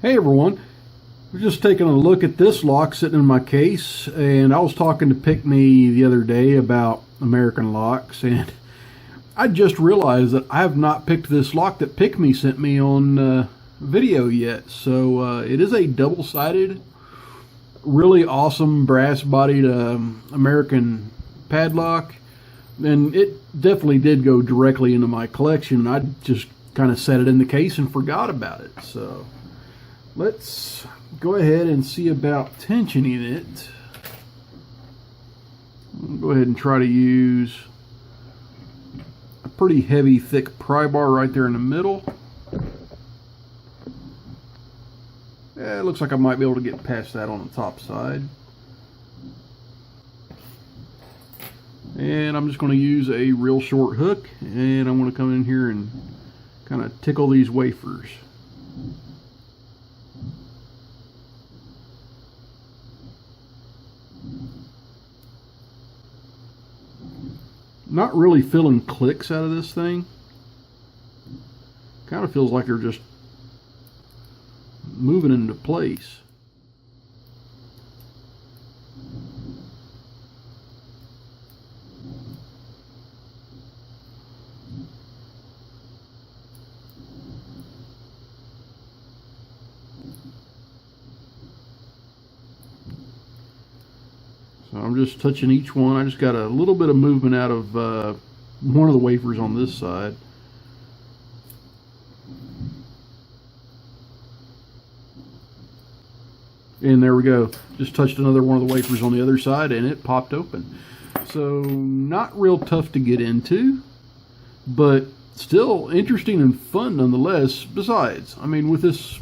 Hey everyone, we're just taking a look at this lock sitting in my case, and I was talking to PickME the other day about American locks, and I just realized that I have not picked this lock that PickME sent me on video yet. So it is a double-sided, really awesome brass-bodied American padlock, and it definitely did go directly into my collection. I just kind of set it in the case and forgot about it. So let's go ahead and see about tensioning it. I'll go ahead and try to use a pretty heavy, thick pry bar right there in the middle. Yeah, it looks like I might be able to get past that on the top side. And I'm just going to use a real short hook, and I'm going to come in here and kind of tickle these wafers. Not really feeling clicks out of this thing. Kind of feels like they're just moving into place. So I'm just touching each one. I just got a little bit of movement out of one of the wafers on this side. And there we go. Just touched another one of the wafers on the other side and it popped open. So not real tough to get into, but still interesting and fun nonetheless. Besides, I mean, with this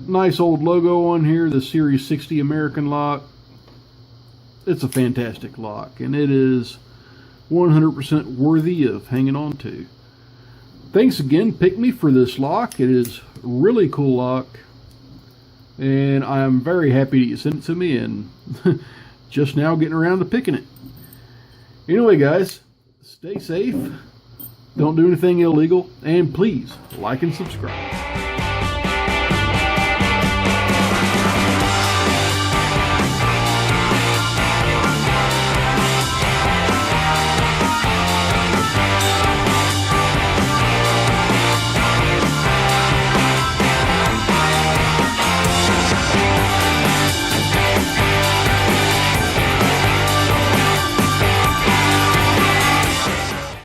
nice old logo on here, the Series 60 American lock, it's a fantastic lock, and it is 100% worthy of hanging on to. Thanks again, PickME, for this lock. It is a really cool lock, and I'm very happy that you sent it to me, and just now getting around to picking it. Anyway, guys, stay safe, don't do anything illegal, and please like and subscribe.